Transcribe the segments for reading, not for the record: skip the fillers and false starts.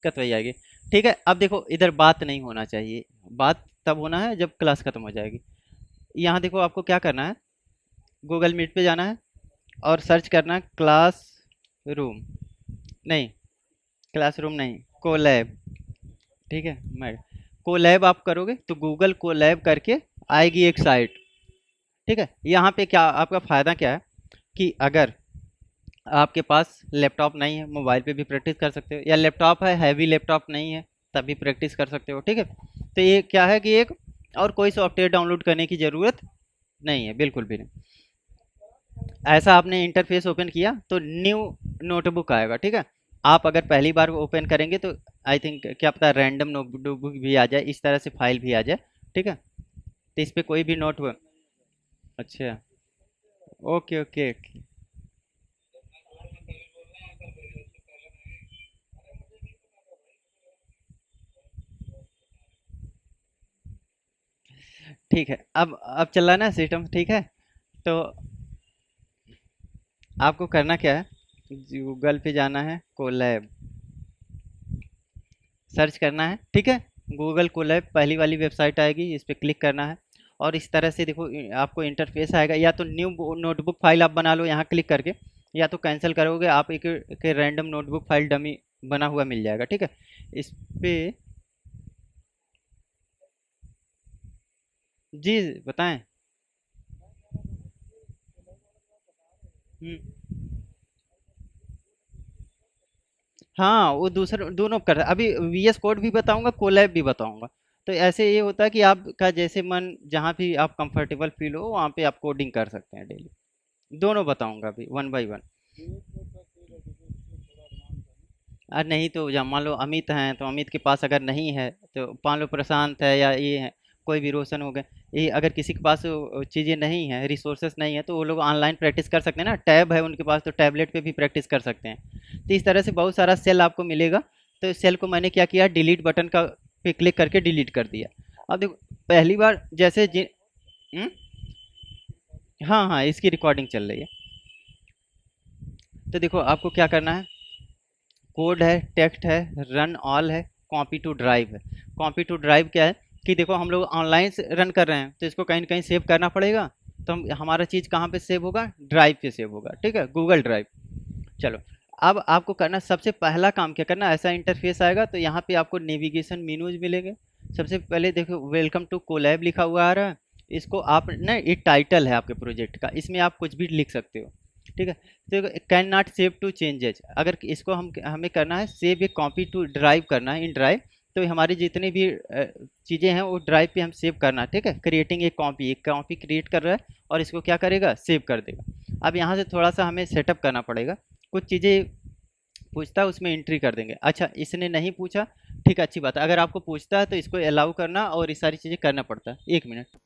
दिक्कत वही आएगी। ठीक है, अब देखो इधर बात नहीं होना चाहिए, बात तब होना है जब क्लास खत्म हो जाएगी। यहाँ देखो आपको क्या करना है, गूगल मीट पे जाना है और सर्च करना है क्लास रूम, नहीं क्लासरूम नहीं, कोलैब। ठीक है, मैं कोलैब आप करोगे तो गूगल कोलैब करके आएगी एक साइट। ठीक है, यहाँ पे क्या आपका फ़ायदा क्या है कि अगर आपके पास लैपटॉप नहीं है, मोबाइल पे भी प्रैक्टिस कर सकते हो, या लैपटॉप है हैवी लैपटॉप नहीं है तभी प्रैक्टिस कर सकते हो। ठीक है, तो ये क्या है कि एक और कोई सॉफ्टवेयर डाउनलोड करने की ज़रूरत नहीं है, बिल्कुल भी नहीं। ऐसा आपने इंटरफेस ओपन किया तो न्यू नोटबुक आएगा। ठीक है, आप अगर पहली बार ओपन करेंगे तो आई थिंक क्या पता रैंडम नोटबुक भी आ जाए, इस तरह से फाइल भी आ जाए। ठीक है, तो इस पे कोई भी नोट। अच्छा, ओके ओके ओके। ठीक है, अब चल रहा है ना सिस्टम। ठीक है, तो आपको करना क्या है, गूगल पे जाना है, कोलैब सर्च करना है। ठीक है, गूगल कोलैब पहली वाली वेबसाइट आएगी, इस पर क्लिक करना है और इस तरह से देखो आपको इंटरफेस आएगा। या तो न्यू नोटबुक फाइल आप बना लो यहाँ क्लिक करके, या तो कैंसिल करोगे आप एक रैंडम नोटबुक फाइल डमी बना हुआ मिल जाएगा। ठीक है, इस पे जी बताएं। हम्म, हाँ वो दूसरा दोनों कर रहा है। अभी वीएस कोड भी बताऊंगा, कोलैब भी बताऊंगा। तो ऐसे ये होता है कि आपका जैसे मन जहाँ भी आप कंफर्टेबल फील हो वहाँ पे आप कोडिंग कर सकते हैं डेली। दोनों बताऊंगा अभी वन बाय वन। और नहीं तो जब मान लो अमित हैं तो अमित के पास अगर नहीं है तो मान लो प्रशांत है या ये है, कोई भी रोशन हो गए, ये अगर किसी के पास चीज़ें नहीं है, रिसोर्सेस नहीं है, तो वो लोग ऑनलाइन प्रैक्टिस कर सकते हैं ना, टैब है उनके पास तो टैबलेट पे भी प्रैक्टिस कर सकते हैं। तो इस तरह से बहुत सारा सेल आपको मिलेगा। तो इस सेल को मैंने क्या किया, डिलीट बटन का पे क्लिक करके डिलीट कर दिया। अब देखो पहली बार जैसे हम्म? हाँ हाँ इसकी रिकॉर्डिंग चल रही है। तो देखो आपको क्या करना है, कोड है, टेक्स्ट है, रन ऑल है, कॉपी टू ड्राइव है। कॉपी टू ड्राइव क्या है कि देखो हम लोग ऑनलाइन से रन कर रहे हैं तो इसको कहीं न कहीं सेव करना पड़ेगा। तो हम हमारा चीज़ कहाँ पे सेव होगा, ड्राइव पे सेव होगा। ठीक है, गूगल ड्राइव। चलो, अब आपको करना सबसे पहला काम क्या करना, ऐसा इंटरफेस आएगा तो यहाँ पे आपको नेविगेशन मेनूज मिलेंगे। सबसे पहले देखो वेलकम टू कोलैब लिखा हुआ आ रहा है, इसको आप ना, ये टाइटल है आपके प्रोजेक्ट का, इसमें आप कुछ भी लिख सकते हो। ठीक है, तो can not save to changes, अगर इसको हमें करना है save a copy to drive करना है इन ड्राइव, तो हमारी जितनी भी चीज़ें हैं वो ड्राइव पे हम सेव करना है। ठीक है, क्रिएटिंग एक कॉपी क्रिएट कर रहा है और इसको क्या करेगा, सेव कर देगा। अब यहाँ से थोड़ा सा हमें सेटअप करना पड़ेगा, कुछ चीज़ें पूछता है उसमें एंट्री कर देंगे। अच्छा इसने नहीं पूछा, ठीक है अच्छी बात है, अगर आपको पूछता है तो इसको अलाउ करना और ये सारी चीज़ें करना पड़ता है। एक मिनट।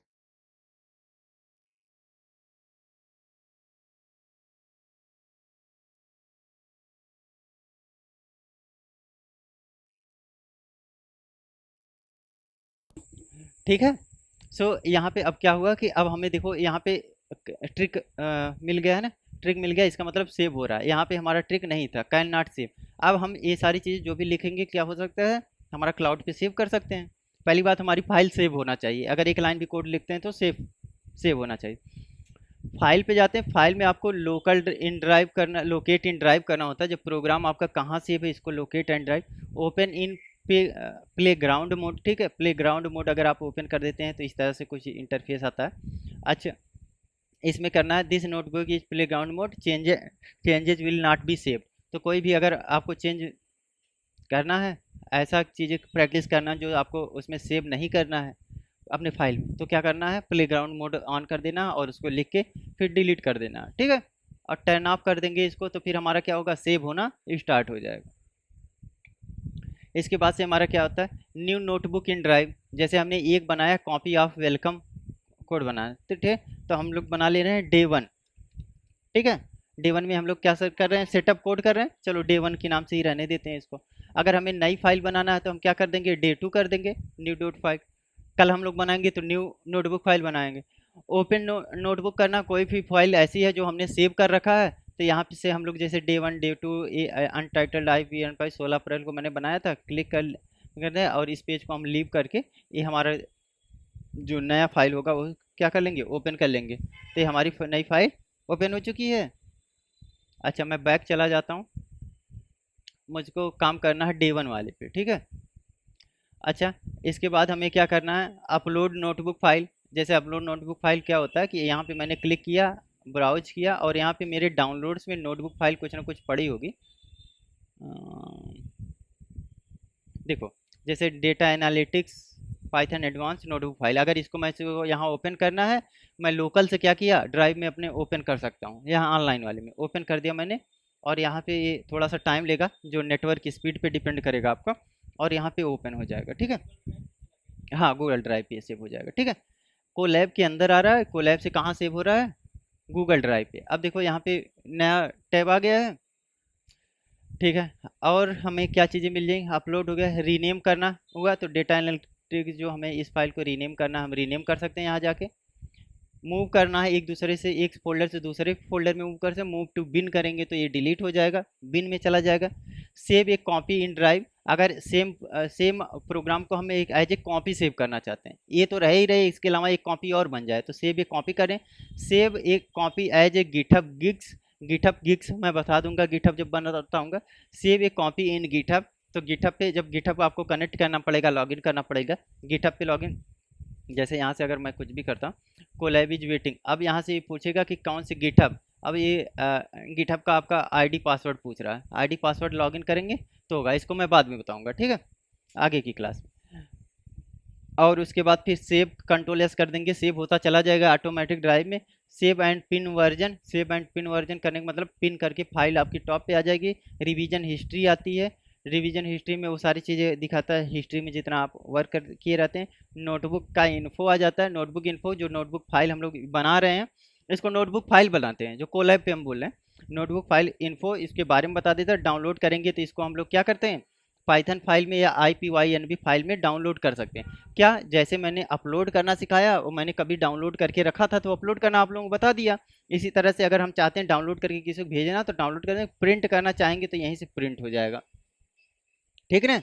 ठीक है, सो यहाँ पे अब क्या हुआ कि अब हमें देखो यहाँ पे ट्रिक मिल गया है ना, ट्रिक मिल गया, इसका मतलब सेव हो रहा है। यहाँ पे हमारा ट्रिक नहीं था, कैन नॉट सेव। अब हम ये सारी चीज़ें जो भी लिखेंगे क्या हो सकता है, हमारा क्लाउड पे सेव कर सकते हैं। पहली बात हमारी फाइल सेव होना चाहिए, अगर एक लाइन भी कोड लिखते हैं तो सेव सेव होना चाहिए। फाइल पे जाते हैं, फाइल में आपको लोकल इन ड्राइव करना, लोकेट इन ड्राइव करना होता है, जब प्रोग्राम आपका कहाँ सेव है इसको locate and drive. Open in play ground mode. ठीक है, प्ले ग्राउंड मोड अगर आप ओपन कर देते हैं तो इस तरह से कुछ इंटरफेस आता है। अच्छा, इसमें करना है this notebook is play ground mode, changes will not be save. तो कोई भी अगर आपको चेंज करना है, ऐसा चीज़ें प्रैक्टिस करना जो आपको उसमें सेव नहीं करना है अपने फाइल में, तो क्या करना है, प्लेग्राउंड मोड ऑन कर देना और उसको लिख के फिर डिलीट कर देना। ठीक है, और टर्न ऑफ कर देंगे इसको तो फिर हमारा क्या होगा, सेव होना स्टार्ट हो जाएगा। इसके बाद से हमारा क्या होता है, न्यू नोटबुक इन ड्राइव, जैसे हमने एक बनाया कॉपी ऑफ वेलकम कोड बनाया, तो ठीक है, तो हम लोग बना ले रहे हैं डे वन। ठीक है, डे वन में हम लोग क्या सर कर रहे हैं, सेटअप कोड कर रहे हैं, चलो डे वन के नाम से ही रहने देते हैं इसको। अगर हमें नई फाइल बनाना है तो हम क्या कर देंगे, डे टू कर देंगे, न्यू डॉट फाइल। कल हम लोग बनाएंगे तो न्यू नोटबुक फाइल बनाएंगे। ओपन नोटबुक करना, कोई भी फाइल ऐसी है जो हमने सेव कर रखा है तो यहाँ पे से हम लोग जैसे डे 1 डे 2 अनटाइटल्ड IPN5 16 अप्रैल को मैंने बनाया था, क्लिक कर दें और इस पेज को हम लीव करके ये हमारा जो नया फाइल होगा वो क्या कर लेंगे, ओपन कर लेंगे। तो ये हमारी नई फाइल ओपन हो चुकी है। अच्छा मैं बैक चला जाता हूँ, मुझको काम करना है डे 1 वाले पे, ठीक है। अच्छा इसके बाद हमें क्या करना है, अपलोड नोटबुक फाइल। जैसे अपलोड नोटबुक फाइल क्या होता है कि यहाँ पे मैंने क्लिक किया, ब्राउज किया और यहाँ पे मेरे डाउनलोड्स में नोटबुक फाइल कुछ ना कुछ पड़ी होगी। देखो जैसे data analytics Python advance notebook file, अगर इसको मैं यहाँ ओपन करना है, मैं लोकल से क्या किया, ड्राइव में अपने ओपन कर सकता हूँ। यहाँ ऑनलाइन वाले में ओपन कर दिया मैंने, और यहाँ पे ये थोड़ा सा टाइम लेगा, जो नेटवर्क की स्पीड पे डिपेंड करेगा आपका, और यहाँ पे ओपन हो जाएगा, ठीक है। हाँ गूगल ड्राइव पे सेव हो जाएगा, ठीक है। कोलैब के अंदर आ रहा है, कोलैब से कहाँ सेव हो रहा है, गूगल ड्राइव पे। अब देखो यहाँ पे नया टैब आ गया है, ठीक है। और हमें क्या चीज़ें मिल जाएंगी, अपलोड हो गया, रीनेम करना हुआ तो डेटा एनालिटिक्स जो हमें इस फाइल को रीनेम करना, हम रीनेम कर सकते हैं यहाँ जाके। मूव करना है एक दूसरे से, एक फोल्डर से दूसरे फोल्डर में मूव कर से, मूव टू बिन करेंगे तो ये डिलीट हो जाएगा, बिन में चला जाएगा। सेव एक कॉपी इन ड्राइव, अगर सेम प्रोग्राम को हमें एक एज ए कॉपी सेव करना चाहते हैं, ये तो रह ही रहे, इसके अलावा एक कॉपी और बन जाए तो सेव एक कॉपी करें। सेव एक कॉपी एज ए गिटहब गिग्स, गिटहब गिग्स मैं बता दूंगा गिटहब जब बनाता हूँ। Save a copy in GitHub, तो गिटहब पे जब गिटहब आपको कनेक्ट करना पड़ेगा, लॉगिन करना पड़ेगा गिटहब पे लॉगिन। जैसे यहाँ से अगर मैं कुछ भी करता हूँ, कोलैब इज वेटिंग, अब यहाँ से ये पूछेगा कि कौन से गिटहब, अब ये गिटहब का आपका आईडी पासवर्ड पूछ रहा है, आईडी पासवर्ड लॉगिन करेंगे तो होगा, इसको मैं बाद में बताऊंगा, ठीक है, आगे की क्लास में। और उसके बाद फिर सेव कंट्रोल एस कर देंगे, सेव होता चला जाएगा ऑटोमेटिक ड्राइव में। Save and pin version, save and pin version करने का मतलब पिन करके फाइल आपकी टॉप पे आ जाएगी। रिवीजन हिस्ट्री आती है, रिवीजन हिस्ट्री में वो सारी चीज़ें दिखाता है, हिस्ट्री में जितना आप वर्क कर किए रहते हैं। नोटबुक का इन्फो आ जाता है, नोटबुक इन्फो जो नोटबुक फाइल हम लोग बना रहे हैं, इसको नोटबुक फाइल बनाते हैं, जो कोलैब पे हम बोल रहे हैं। नोटबुक फाइल इन्फो इसके बारे में बता देता है। डाउनलोड करेंगे तो इसको हम लोग क्या करते हैं, पाइथन फाइल में या IPYNB फाइल में डाउनलोड कर सकते हैं। क्या जैसे मैंने अपलोड करना सिखाया, वो मैंने कभी डाउनलोड करके रखा था तो अपलोड करना आप लोगों को बता दिया। इसी तरह से अगर हम चाहते हैं डाउनलोड करके किसी को भेजना तो डाउनलोड करें, प्रिंट करना चाहेंगे तो यहीं से प्रिंट हो जाएगा, ठीक है ना।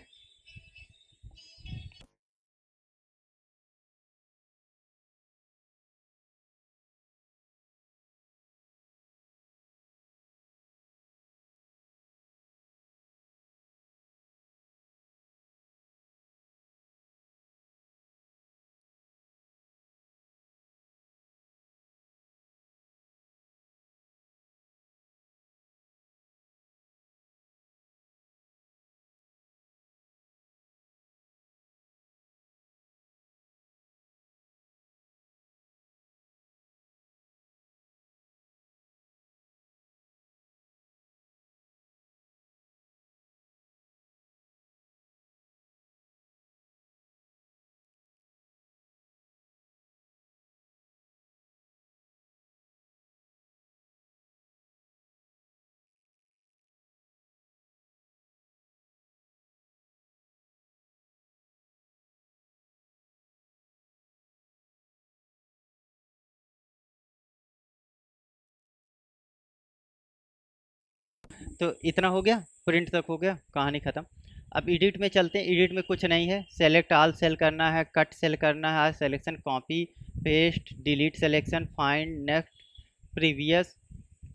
तो इतना हो गया, प्रिंट तक हो गया, कहानी ख़त्म। अब एडिट में चलते हैं, एडिट में कुछ नहीं है, सेलेक्ट ऑल सेल करना है, कट सेल करना है, selection copy paste, delete selection, find, next, previous,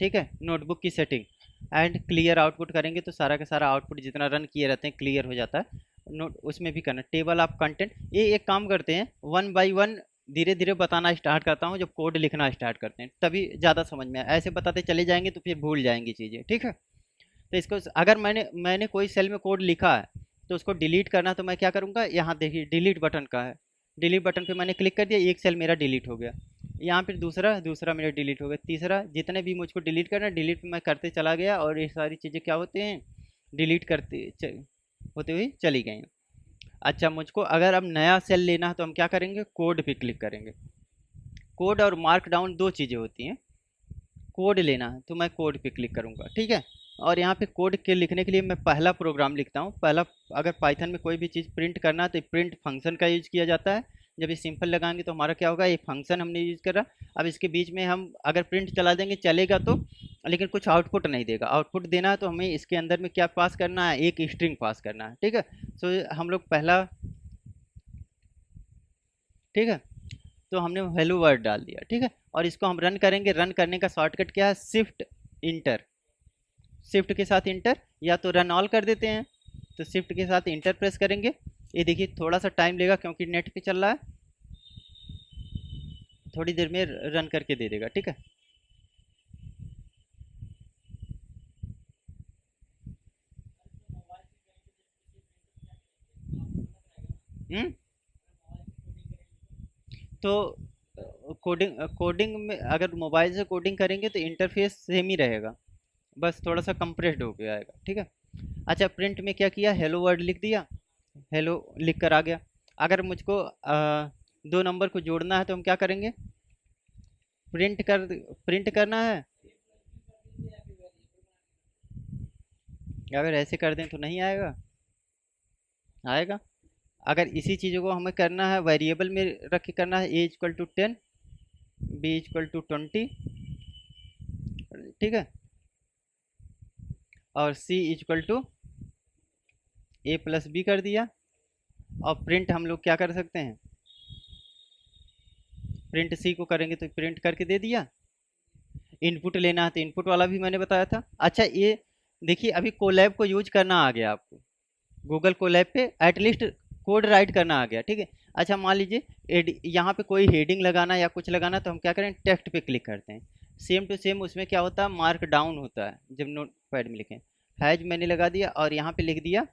ठीक है। नोटबुक की सेटिंग एंड क्लियर आउटपुट करेंगे तो सारा का सारा आउटपुट जितना रन किए रहते हैं क्लियर हो जाता है। नोट उसमें भी करना, टेबल ऑफ कंटेंट, ये एक काम करते हैं वन बाय वन, धीरे धीरे बताना स्टार्ट करता हूँ, जब कोड लिखना स्टार्ट करते हैं तभी ज़्यादा समझ में आए, ऐसे बताते चले जाएंगे तो फिर भूल जाएंगी चीज़ें, ठीक है। तो इसको अगर मैंने कोई सेल में कोड लिखा है तो उसको डिलीट करना, तो मैं क्या करूँगा, यहाँ देखिए डिलीट बटन का है, डिलीट बटन पे मैंने क्लिक कर दिया, एक सेल मेरा डिलीट हो गया। यहाँ फिर दूसरा दूसरा मेरा डिलीट हो गया, तीसरा, जितने भी मुझको डिलीट करना डिलीट मैं करते चला गया, और ये सारी चीज़ें क्या होते हैं, डिलीट होते हुए चली गई। अच्छा मुझको अगर अब नया सेल लेना है तो हम क्या करेंगे, कोड पे क्लिक करेंगे। कोड और मार्क डाउन दो चीज़ें होती हैं, कोड लेना है तो मैं कोड पे क्लिक करूँगा, ठीक है। और यहाँ पे कोड के लिखने के लिए मैं पहला प्रोग्राम लिखता हूँ, पहला, अगर पाइथन में कोई भी चीज़ प्रिंट करना है तो प्रिंट फंक्शन का यूज़ किया जाता है। जब ये सिंपल लगाएंगे तो हमारा क्या होगा, ये फंक्शन हमने यूज़ करा। अब इसके बीच में हम अगर प्रिंट चला देंगे चलेगा तो, लेकिन कुछ आउटपुट नहीं देगा। आउटपुट देना है तो हमें इसके अंदर में क्या पास करना है, एक स्ट्रिंग पास करना है, ठीक है। सो हम लोग पहला, ठीक है, तो हमने हेलो वर्ड डाल दिया, ठीक है, और इसको हम रन करेंगे। रन करने का शॉर्टकट क्या है, शिफ्ट इंटर। शिफ्ट के साथ इंटर, या तो रन ऑल कर देते हैं, तो शिफ्ट के साथ इंटर प्रेस करेंगे। ये देखिए थोड़ा सा टाइम लेगा क्योंकि नेट पे चल रहा है, थोड़ी देर में रन करके दे देगा, ठीक है। हम्म। तो कोडिंग कोडिंग में अगर मोबाइल से कोडिंग करेंगे तो इंटरफेस सेम ही रहेगा, बस थोड़ा सा कंप्रेस्ड होके आएगा, ठीक है। अच्छा, प्रिंट में क्या किया, हेलो वर्ड लिख दिया, हेलो लिख कर आ गया। अगर मुझको दो नंबर को जोड़ना है तो हम क्या करेंगे, प्रिंट करना है। अगर ऐसे कर दें तो नहीं आएगा, आएगा। अगर इसी चीज़ों को हमें करना है वेरिएबल में रख के करना है, a = 10, b = 20, ठीक है, और c = a + b कर दिया। और प्रिंट हम लोग क्या कर सकते हैं, प्रिंट सी को करेंगे तो प्रिंट करके दे दिया। इनपुट लेना है तो इनपुट वाला भी मैंने बताया था। अच्छा, ये देखिए अभी कोलैब को यूज करना आ गया आपको, गूगल कोलैब पे एटलीस्ट कोड राइट करना आ गया, ठीक है। अच्छा, मान लीजिए यहाँ पे कोई हेडिंग लगाना या कुछ लगाना, तो हम क्या करें, टेक्स्ट पे क्लिक करते हैं। सेम टू सेम उसमें क्या होता है, मार्क डाउन होता है जब नोट पैड में लिखें। हैज मैंने लगा दिया और यहाँ पे लिख दिया,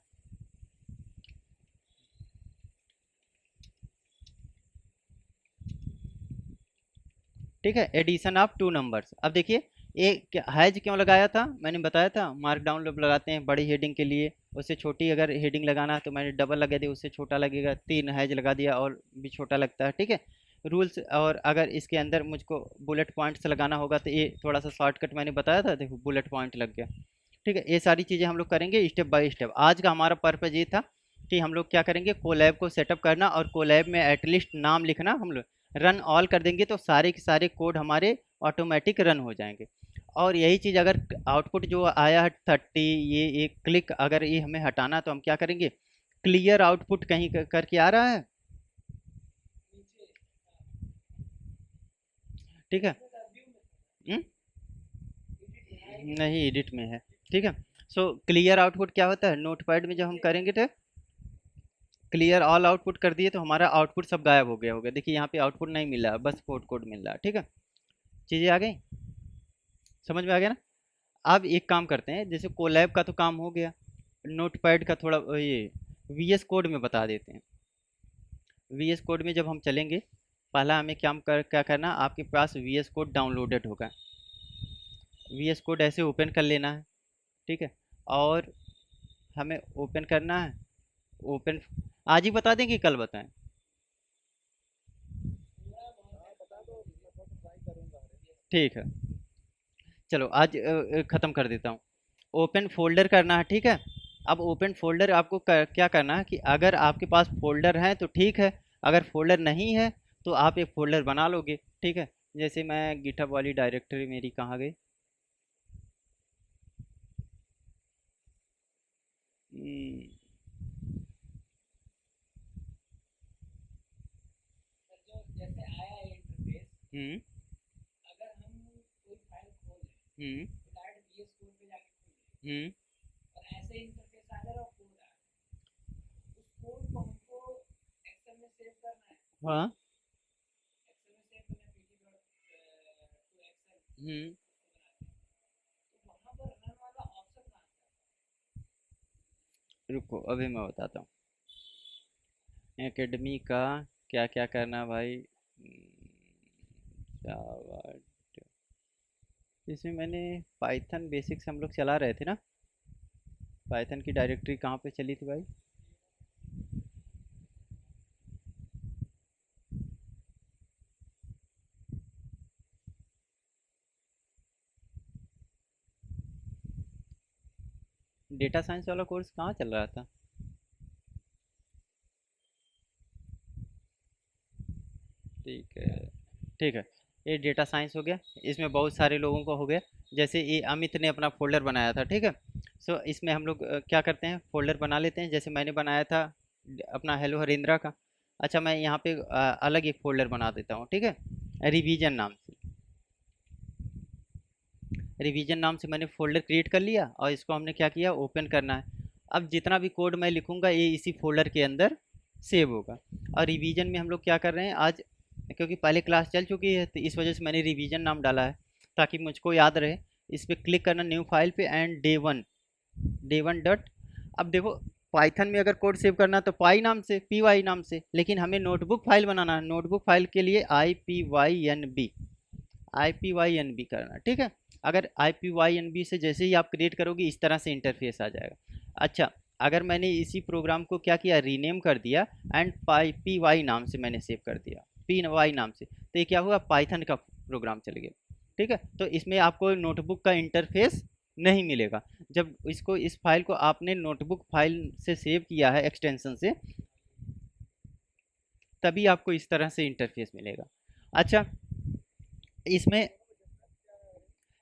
ठीक है, एडिशन ऑफ टू नंबर्स। अब देखिए ये हैज क्यों लगाया था, मैंने बताया था मार्क डाउन लोग लगाते हैं बड़ी हेडिंग के लिए, उससे छोटी अगर हेडिंग लगाना है तो मैंने डबल लगा दिया, उससे छोटा लगेगा, तीन हैज लगा दिया और भी छोटा लगता है, ठीक है, रूल्स। और अगर इसके अंदर मुझको बुलेट पॉइंट्स लगाना होगा तो ये थोड़ा सा शॉर्टकट मैंने बताया था, देखो बुलेट पॉइंट लग गया, ठीक है। ये सारी चीज़ें हम लोग करेंगे स्टेप बाय स्टेप। आज का हमारा पर्पज़ ये था कि हम लोग क्या करेंगे, कोलैब को सेटअप करना, और कोलैब में एटलीस्ट नाम लिखना। हम लोग रन ऑल कर देंगे तो सारे के सारे कोड हमारे ऑटोमेटिक रन हो जाएंगे। और यही चीज़ अगर आउटपुट जो आया है 30, ये एक क्लिक अगर ये हमें हटाना तो हम क्या करेंगे, क्लियर आउटपुट कहीं करके आ रहा है, ठीक है। हम्म? नहीं, एडिट में है, ठीक है। सो क्लियर आउटपुट क्या होता है, नोटपैड में जब हम करेंगे तो क्लियर ऑल आउटपुट कर दिए तो हमारा आउटपुट सब गायब हो गया होगा। देखिए यहाँ पे आउटपुट नहीं मिल रहा, बस कोड कोड मिल रहा है, ठीक है। चीज़ें आ गई, समझ में आ गया ना। अब एक काम करते हैं, जैसे कोलैब का तो काम हो गया, नोटपैड का थोड़ा ये वीएस कोड में बता देते हैं। वीएस कोड में जब हम चलेंगे, पहला हमें क्या करना, आपके पास वीएस कोड डाउनलोडेड होगा, वीएस कोड ऐसे ओपन कर लेना है, ठीक है। और हमें ओपन करना है, ओपन आज ही बता दें कि कल बताएं। ठीक है, चलो आज ख़त्म कर देता हूँ। ओपन फोल्डर करना है, ठीक है। अब ओपन फोल्डर आपको क्या करना है कि अगर आपके पास फोल्डर है तो ठीक है, अगर फोल्डर नहीं है तो आप एक फोल्डर बना लोगे, ठीक है। जैसे मैं गिटहब वाली डायरेक्टरी मेरी कहाँ गई, हम्म, हम्म, हम्म, हम्म, हाँ, हम्म, रुको अभी मैं बताता हूँ। एकेडमी का क्या क्या करना है भाई, जावा, इसमें मैंने पाइथन बेसिक्स हम लोग चला रहे थे ना, पाइथन की डायरेक्टरी कहाँ पे चली थी भाई, डेटा साइंस वाला कोर्स कहाँ चल रहा था, ठीक है, ठीक है। ये डेटा साइंस हो गया, इसमें बहुत सारे लोगों को हो गया। जैसे ये अमित ने अपना फोल्डर बनाया था, ठीक है। सो इसमें हम लोग क्या करते हैं, फोल्डर बना लेते हैं। जैसे मैंने बनाया था अपना हेलो हरिंद्रा का। अच्छा, मैं यहाँ पे अलग एक फोल्डर बना देता हूँ, ठीक है, रिवीजन नाम से। रिवीजन नाम से मैंने फोल्डर क्रिएट कर लिया और इसको हमने क्या किया, ओपन करना है। अब जितना भी कोड मैं लिखूंगा ये इसी फोल्डर के अंदर सेव होगा। और रिवीजन में हम लोग क्या कर रहे हैं आज, क्योंकि पहले क्लास चल चुकी है तो इस वजह से मैंने रिवीजन नाम डाला है ताकि मुझको याद रहे। इस पर क्लिक करना न्यू फाइल पे एंड डे वन डॉट। अब देखो पाइथन में अगर कोड सेव करना है तो पाई नाम से, पी वाई नाम से, लेकिन हमें नोटबुक फाइल बनाना है। नोटबुक फाइल के लिए I P Y N B करना, ठीक है। अगर IPYNB से जैसे ही आप क्रिएट करोगे इस तरह से इंटरफेस आ जाएगा। अच्छा, अगर मैंने इसी प्रोग्राम को क्या किया, रीनेम कर दिया एंड PY नाम से मैंने सेव कर दिया, PY नाम से, तो ये क्या हुआ, पाइथन का प्रोग्राम चल गया, ठीक है। तो इसमें आपको नोटबुक का इंटरफेस नहीं मिलेगा। जब इसको, इस फाइल को आपने नोटबुक फाइल से सेव किया है एक्सटेंशन से, तभी आपको इस तरह से इंटरफेस मिलेगा। अच्छा, इसमें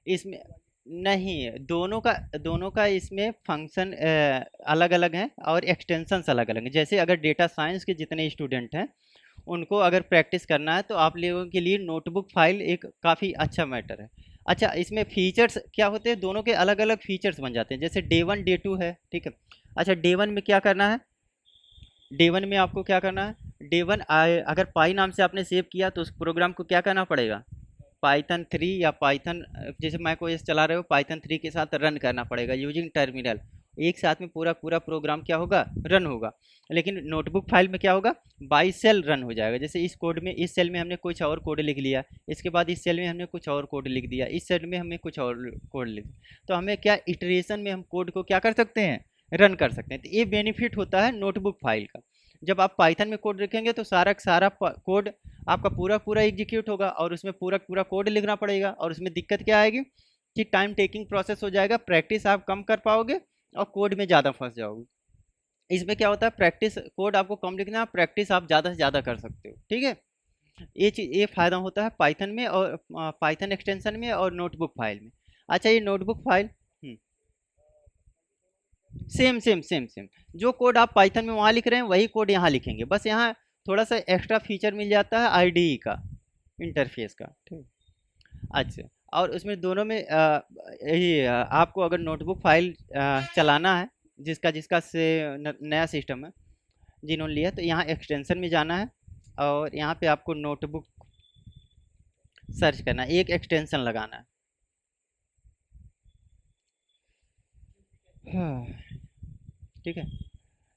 इसमें नहीं, दोनों का इसमें फंक्शन अलग अलग हैं और एक्सटेंशंस अलग अलग हैं। जैसे अगर डेटा साइंस के जितने स्टूडेंट हैं उनको अगर प्रैक्टिस करना है तो आप लोगों के लिए नोटबुक फाइल एक काफ़ी अच्छा मैटर है। अच्छा, इसमें फीचर्स क्या होते हैं, दोनों के अलग अलग फीचर्स बन जाते हैं। जैसे डे 1 डे 2 है, ठीक है। अच्छा, डे 1 में क्या करना है, डे 1 में आपको क्या करना है, डे 1 अगर पाई नाम से आपने सेव किया तो उस प्रोग्राम को क्या करना पड़ेगा, पाइथन 3 या पाइथन, जैसे मैक ओएस चला रहे हो पाइथन 3 के साथ रन करना पड़ेगा यूजिंग टर्मिनल। एक साथ में पूरा पूरा प्रोग्राम क्या होगा, रन होगा। लेकिन नोटबुक फाइल में क्या होगा, बाई सेल रन हो जाएगा। जैसे इस कोड में, इस सेल में हमने कुछ और कोड लिख लिया, इसके बाद इस सेल में हमने कुछ और कोड लिख दिया, इस सेल में हमने कुछ और कोड लिख दिया, तो हमें क्या इटरेशन में हम कोड को क्या कर सकते हैं, रन कर सकते हैं। तो ये बेनिफिट होता है नोटबुक फाइल का। जब आप पाइथन में कोड लिखेंगे तो सारा का सारा कोड आपका पूरा पूरा एग्जीक्यूट होगा और उसमें पूरा पूरा कोड लिखना पड़ेगा। और उसमें दिक्कत क्या आएगी कि टाइम टेकिंग प्रोसेस हो जाएगा, प्रैक्टिस आप कम कर पाओगे और कोड में ज़्यादा फंस जाओगे। इसमें क्या होता है, प्रैक्टिस कोड आपको कम लिखना है, प्रैक्टिस आप ज़्यादा से ज़्यादा कर सकते हो, ठीक है। ये चीज़, ये फ़ायदा होता है पाइथन में और पाइथन एक्सटेंशन में और नोटबुक फाइल में। अच्छा, ये notebook file same same same same, जो कोड आप पाइथन में वहाँ लिख रहे हैं वही कोड यहाँ लिखेंगे, बस यहाँ थोड़ा सा एक्स्ट्रा फीचर मिल जाता है IDE का, इंटरफेस का, ठीक। अच्छा, और उसमें दोनों में आपको अगर नोटबुक फाइल चलाना है, जिसका जिसका से नया सिस्टम है, जिन्होंने लिया, तो यहाँ एक्सटेंशन में जाना है और यहाँ पे आपको नोटबुक सर्च करना है, एक एक्सटेंशन लगाना है। हाँ, ठीक है,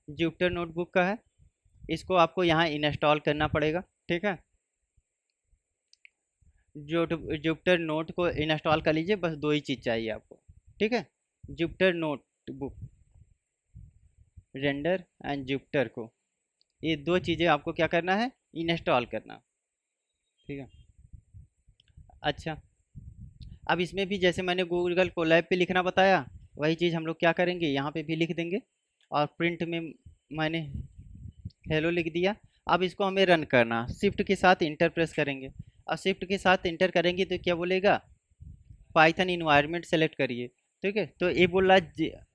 जुपिटर नोटबुक का है, इसको आपको यहाँ इंस्टॉल करना पड़ेगा, ठीक है। जो जुपिटर नोट को इंस्टॉल कर लीजिए, बस दो ही चीज़ चाहिए आपको, ठीक है। Jupyter notebook render and Jupiter को, ये दो चीज़ें आपको क्या करना है, इंस्टॉल करना, ठीक है। अच्छा, अब इसमें भी जैसे मैंने गूगल कोलैब पे लिखना बताया, वही चीज़ हम लोग क्या करेंगे, यहाँ पे भी लिख देंगे। और प्रिंट में मैंने हेलो लिख दिया। अब इसको हमें रन करना, शिफ्ट के साथ इंटर प्रेस करेंगे और शिफ्ट के साथ इंटर करेंगे तो क्या बोलेगा, पाइथन इन्वायरमेंट सेलेक्ट करिए, ठीक है। तो ये बोल रहा है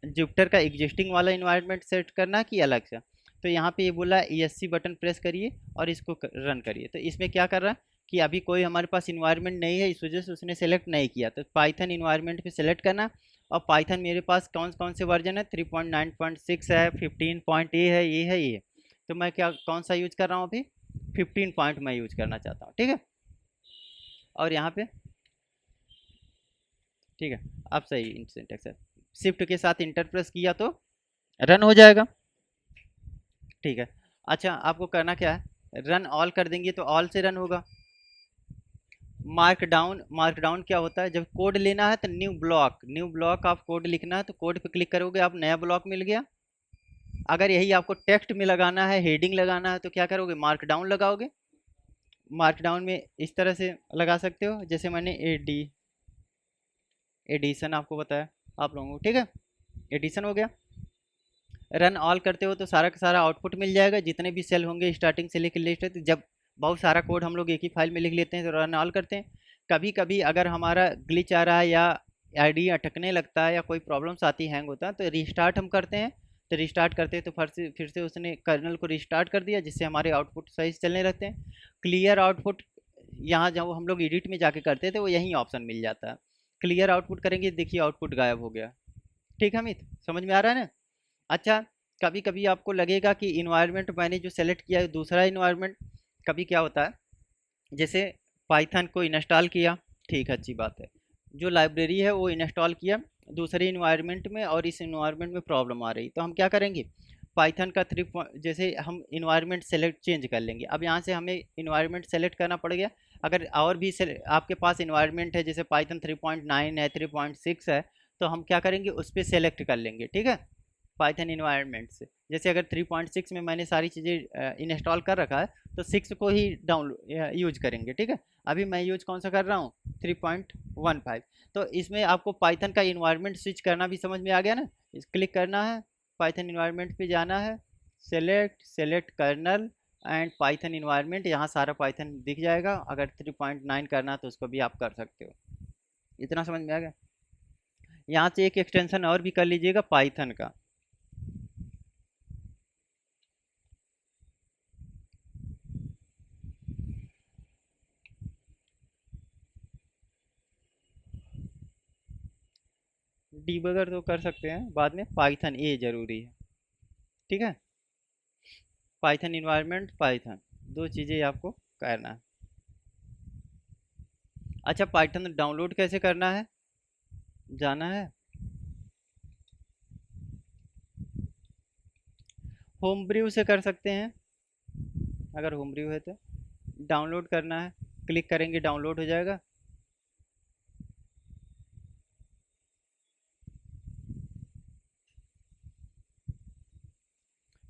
जुपिटर का एग्जिस्टिंग वाला इन्वायरमेंट सेट करना कि अलग से। तो यहाँ पे ये बोला ESC बटन प्रेस करिए और इसको रन करिए। तो इसमें क्या कर रहा है कि अभी कोई हमारे पास इन्वायरमेंट नहीं है, इस वजह से उसने सेलेक्ट नहीं किया। तो पाइथन इन्वायरमेंट पे सेलेक्ट करना। और पाइथन मेरे पास कौन कौन से वर्जन है, 3.9.6 है, 15 है, ये है, ये। तो मैं क्या, कौन सा यूज कर रहा हूँ अभी, 15 पॉइंट मैं यूज करना चाहता हूँ, ठीक है। और यहाँ पे ठीक है, अब सही सिंटेक्स है, शिफ्ट के साथ इंटर प्रेस किया तो रन हो जाएगा, ठीक है। अच्छा, आपको करना क्या है, रन ऑल कर देंगे तो ऑल से रन होगा। मार्कडाउन क्या होता है, जब कोड लेना है तो न्यू ब्लॉक आप कोड लिखना है तो कोड पे क्लिक करोगे, आप नया ब्लॉक मिल गया। अगर यही आपको टेक्स्ट में लगाना है, हेडिंग लगाना है, तो क्या करोगे, मार्कडाउन लगाओगे। मार्कडाउन में इस तरह से लगा सकते हो, जैसे मैंने एडिशन आपको बताया आप लोगों को, ठीक है। एडिशन हो गया। रन ऑल करते हो तो सारा का सारा आउटपुट मिल जाएगा, जितने भी सेल होंगे स्टार्टिंग से लेकर लिस्ट है। तो जब बहुत सारा कोड हम लोग एक ही फाइल में लिख लेते हैं तो रन ऑल करते हैं। कभी कभी अगर हमारा ग्लिच आ रहा है या आईडी अटकने लगता है या कोई प्रॉब्लम्स आती है, हैंग होता है, तो रिस्टार्ट हम करते हैं। तो रिस्टार्ट करते हैं तो फिर से उसने कर्नल को रिस्टार्ट कर दिया, जिससे हमारे आउटपुट सही से चलने रहते हैं। क्लियर आउटपुट यहाँ जब हम लोग एडिट में जाके करते थे वो यही ऑप्शन मिल जाता है। क्लियर आउटपुट करेंगे, देखिए आउटपुट गायब हो गया। ठीक है अमित, समझ में आ रहा है ना? अच्छा, कभी कभी आपको लगेगा कि इन्वायरमेंट मैंने जो सेलेक्ट किया है दूसरा इन्वायरमेंट। कभी क्या होता है, जैसे पाइथन को इंस्टॉल किया, ठीक है, अच्छी बात है। जो लाइब्रेरी है वो इंस्टॉल किया दूसरे इन्वायरमेंट में, और इस इन्वायरमेंट में प्रॉब्लम आ रही, तो हम क्या करेंगे, पाइथन का जैसे हम इन्वायरमेंट सेलेक्ट चेंज कर लेंगे। अब यहाँ से हमें इन्वायरमेंट सेलेक्ट करना पड़ गया। अगर और भी आपके पास इन्वायरमेंट है, जैसे पाइथन 3.9 है, 3.6 है, तो हम क्या करेंगे, उस पर सेलेक्ट कर लेंगे, ठीक है, पाइथन इन्वायरमेंट से। जैसे अगर 3.6 में मैंने सारी चीज़ें इंस्टॉल कर रखा है, तो 6 को ही डाउनलोड यूज करेंगे, ठीक है। अभी मैं यूज कौन सा कर रहा हूँ, 3.15। तो इसमें आपको पाइथन का इन्वायरमेंट स्विच करना भी समझ में आ गया ना। क्लिक करना है, पाइथन इन्वायरमेंट पे जाना है, select select kernel and Python environment, यहाँ सारा पाइथन दिख जाएगा। अगर 3.9 करना है तो उसको भी आप कर सकते हो। इतना समझ में आ गया। यहाँ से एक एक्सटेंशन और भी कर लीजिएगा पाइथन का। डीबगर तो कर सकते हैं बाद में, पाइथन ए जरूरी है, ठीक है। पाइथन इन्वायरमेंट, पाइथन, दो चीज़ें आपको करना है। अच्छा, पाइथन डाउनलोड कैसे करना है, जाना है, होम ब्रू से कर सकते हैं। अगर होम ब्रू है तो डाउनलोड करना है, क्लिक करेंगे डाउनलोड हो जाएगा।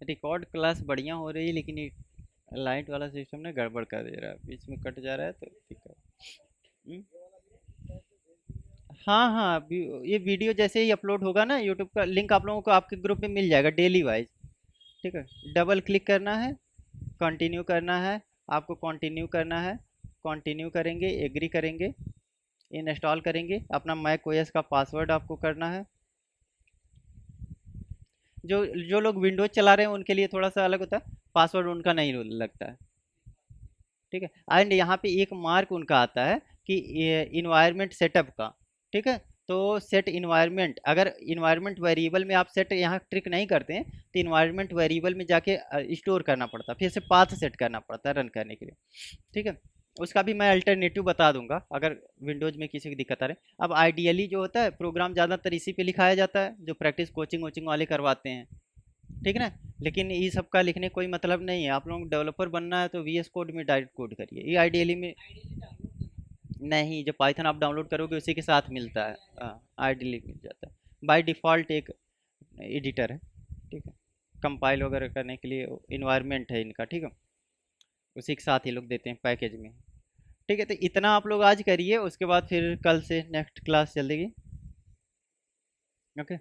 रिकॉर्ड क्लास बढ़िया हो रही है, लेकिन ये लाइट वाला सिस्टम ने गड़बड़ कर दे रहा है, बीच में कट जा रहा है तो दिक्कत। हम्म? हाँ हाँ, ये वीडियो जैसे ही अपलोड होगा ना, यूट्यूब का लिंक आप लोगों को आपके ग्रुप में मिल जाएगा डेली वाइज, ठीक है। डबल क्लिक करना है, कंटिन्यू करना है, आपको कंटिन्यू करना है। कंटिन्यू करेंगे, एग्री करेंगे, इंस्टॉल करेंगे। अपना मैक ओएस का पासवर्ड आपको करना है। जो जो लोग विंडोज चला रहे हैं उनके लिए थोड़ा सा अलग होता है, पासवर्ड उनका नहीं लगता है, ठीक है। एंड यहाँ पे एक मार्क उनका आता है कि इन्वायरमेंट सेटअप का, ठीक है। तो सेट इन्वायरमेंट, अगर इन्वायरमेंट वेरिएबल में आप सेट यहाँ ट्रिक नहीं करते हैं, तो इन्वायरमेंट वेरिएबल में जाके स्टोर करना पड़ता है, फिर से पाथ सेट करना पड़ता है रन करने के लिए, ठीक है। उसका भी मैं अल्टरनेटिव बता दूंगा अगर विंडोज में किसी की दिक्कत आ रही है। अब आइडियली जो होता है प्रोग्राम ज़्यादातर इसी पे लिखाया जाता है, जो प्रैक्टिस कोचिंग वोचिंग वाले करवाते हैं, ठीक है ना। लेकिन ये सब का लिखने कोई मतलब नहीं है। आप लोगों को डेवलपर बनना है तो वीएस कोड में डायरेक्ट कोड करिए, ये आइडियली में नहीं। जो पाइथन आप डाउनलोड करोगे उसी के साथ मिलता है, आइडियली मिल जाता है। बाय डिफ़ॉल्ट एक एडिटर है, ठीक है, कंपाइल वगैरह करने के लिए इन्वायरमेंट है इनका, ठीक है, उसी के साथ ही लोग देते हैं पैकेज में, ठीक है। तो इतना आप लोग आज करिए, उसके बाद फिर कल से नेक्स्ट क्लास चलेगी, ओके।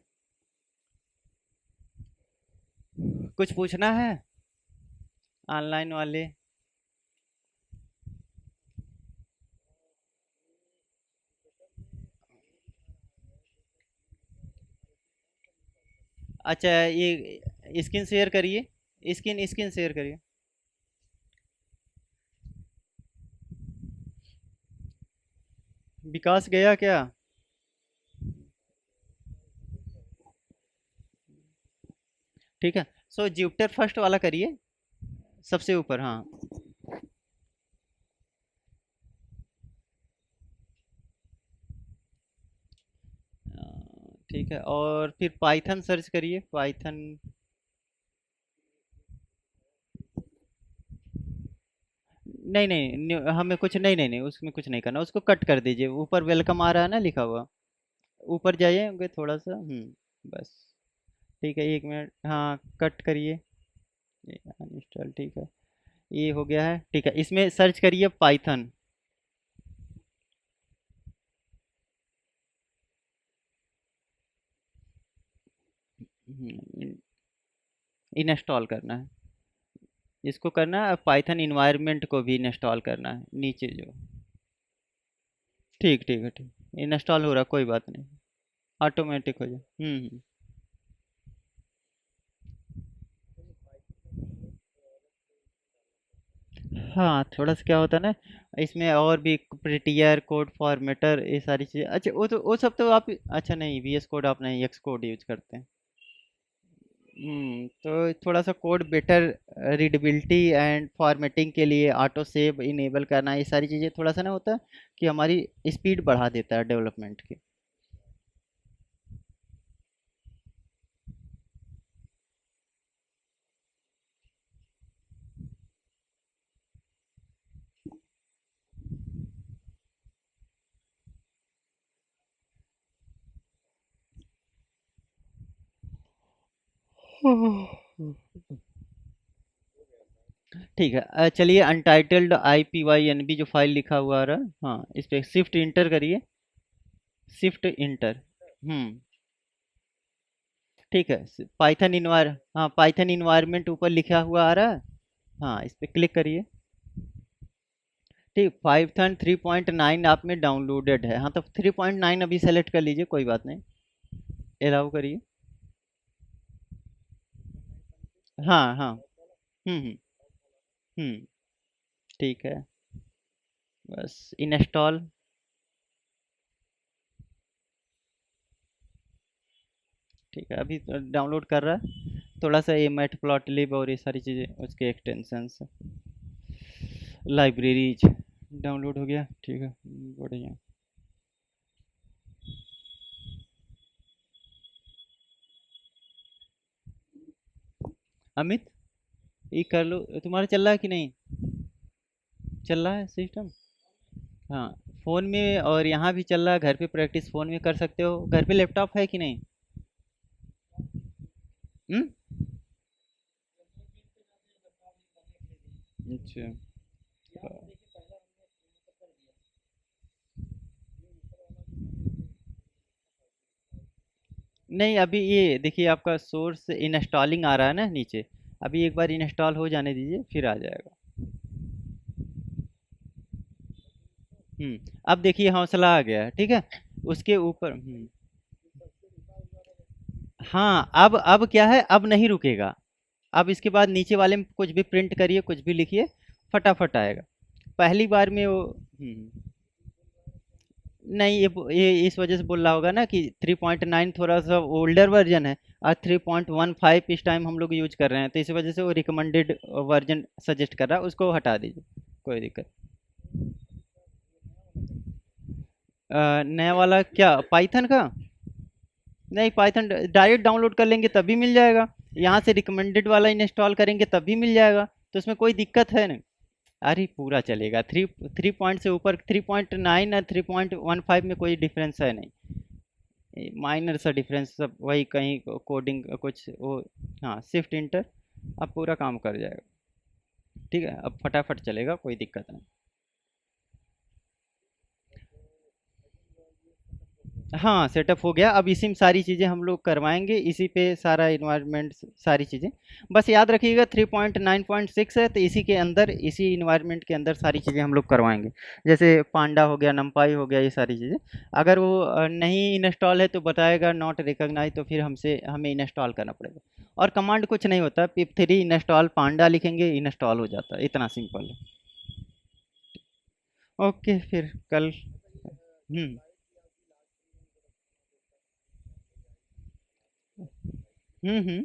कुछ पूछना है ऑनलाइन वाले? अच्छा, ये स्क्रीन शेयर करिए, स्क्रीन स्क्रीन शेयर करिए। विकास गया क्या? ठीक है। सो जुपिटर फर्स्ट वाला करिए, सबसे ऊपर, हाँ। ठीक है, और फिर पाइथन सर्च करिए, पाइथन। नहीं नहीं, हमें कुछ नहीं नहीं नहीं, उसमें कुछ नहीं करना, उसको कट कर दीजिए। ऊपर वेलकम आ रहा है ना लिखा हुआ, ऊपर जाइए थोड़ा सा, बस। ठीक है, 1 मिनट, हाँ, कट करिए, अनइंस्टॉल, ठीक है, ये हो गया है, ठीक है। इसमें सर्च करिए पाइथन, इंस्टॉल करना है, इसको करना है, पाइथन इन्वायरमेंट को भी इंस्टॉल करना है नीचे जो। ठीक ठीक है, ठीक। इंस्टॉल हो रहा, कोई बात नहीं, ऑटोमेटिक हो जाए। हाँ, थोड़ा सा क्या होता है ना, इसमें और भी प्रिटियर कोड फॉर्मेटर ये सारी चीज़ें, अच्छा वो सब तो आप, अच्छा नहीं वी एस कोड आप नहीं एक्स कोड यूज करते हैं। तो थोड़ा सा code better readability and formatting के लिए ऑटो सेव इनेबल करना, ये सारी चीज़ें थोड़ा सा ना होता है कि हमारी स्पीड बढ़ा देता है डेवलपमेंट की। ठीक है, चलिए untitled I P Y N B जो फाइल लिखा हुआ आ रहा है, हाँ इस पे शिफ्ट इंटर करिए, शिफ्ट इंटर। हम्म ठीक है, पाइथन इन्वायर, हाँ पाइथन इन्वायरमेंट ऊपर लिखा हुआ आ रहा है, हाँ इस पे क्लिक करिए। ठीक, पाइथन 3.9 आप में डाउनलोडेड है, हाँ तो 3.9 अभी सेलेक्ट कर लीजिए, कोई बात नहीं, अलाउ करिए। हाँ हाँ। हम्म। हम्म। ठीक है, बस इंस्टॉल। ठीक है, अभी डाउनलोड कर रहा है, थोड़ा सा ये मैटप्लॉटलिब और ये सारी चीज़ें उसके एक्सटेंशंस, लाइब्रेरीज डाउनलोड हो गया, ठीक है, बढ़िया। अमित, ये कर लो, तुम्हारा चल रहा है कि नहीं, चल रहा है सिस्टम? हाँ, फ़ोन में और यहाँ भी चल रहा है, घर पे प्रैक्टिस फ़ोन में कर सकते हो, घर पे लैपटॉप है कि नहीं? हम्म। अच्छा। नहीं, अभी ये देखिए आपका सोर्स इंस्टॉलिंग आ रहा है ना नीचे, अभी एक बार इंस्टॉल हो जाने दीजिए फिर आ जाएगा। अब देखिए हौसला आ गया है, ठीक है, उसके ऊपर हाँ, अब क्या है, अब नहीं रुकेगा, अब इसके बाद नीचे वाले में कुछ भी प्रिंट करिए, कुछ भी लिखिए, फटाफट आएगा। पहली बार में वो नहीं, ये इस वजह से बोल रहा होगा ना कि 3.9 थोड़ा सा ओल्डर वर्जन है, और 3.15 इस टाइम हम लोग यूज कर रहे हैं, तो इस वजह से वो रिकमेंडेड वर्जन सजेस्ट कर रहा है, उसको हटा दीजिए, कोई दिक्कत। नया वाला क्या, पाइथन का? नहीं, पाइथन डायरेक्ट डाउनलोड कर लेंगे तभी मिल जाएगा, यहाँ से रिकमेंडेड वाला इंस्टॉल करेंगे तभी मिल जाएगा, तो उसमें कोई दिक्कत है नहीं। अरे पूरा चलेगा, थ्री थ्री पॉइंट से ऊपर 3.9 और 3.15 में कोई डिफरेंस है नहीं, माइनर सा डिफरेंस, सब वही, कहीं कोडिंग कुछ वो, हाँ शिफ्ट इंटर, अब पूरा काम कर जाएगा, ठीक है, अब फटाफट चलेगा, कोई दिक्कत नहीं। हाँ सेटअप हो गया, अब इसी में सारी चीज़ें हम लोग करवाएंगे, इसी पे सारा इन्वायरमेंट, सारी चीज़ें, बस याद रखिएगा 3.9.6 है, तो इसी के अंदर, इसी इन्वायरमेंट के अंदर सारी चीज़ें हम लोग करवाएंगे, जैसे पांडा हो गया, नंपाई हो गया, ये सारी चीज़ें, अगर वो नहीं इंस्टॉल है तो बताएगा नॉट रिकॉग्नाइज, तो फिर हमसे हमें इंस्टॉल करना पड़ेगा, और कमांड कुछ नहीं होता, पिप 3 इंस्टॉल पांडा लिखेंगे, इंस्टॉल हो जाता है, इतना सिंपल है। ओके, फिर कल। हम्म। हम्म।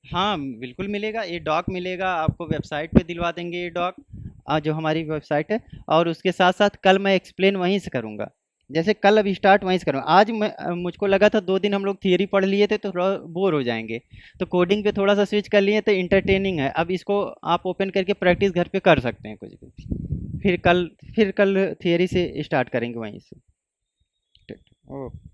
हाँ, बिल्कुल मिलेगा, ये डॉक मिलेगा आपको, वेबसाइट पे दिलवा देंगे ये डॉक, जो हमारी वेबसाइट है, और उसके साथ-साथ कल मैं एक्सप्लेन वहीं से करूँगा। जैसे कल अभी स्टार्ट वहीं से करूँगा। आज मुझको लगा था 2 दिन हम लोग थियरी पढ़ लिए थे तो थोड़ा बोर हो जाएँगे। तो कोडिंग पे थोड़ा-सा स्विच कर लिए तो एंटरटेनिंग है। अब इसको आप ओपन करके प्रैक्टिस घर पे कर सकते हैं कुछ भी। फिर कल थियरी से स्टार्ट करेंगे वहीं से। ठीक, ओके।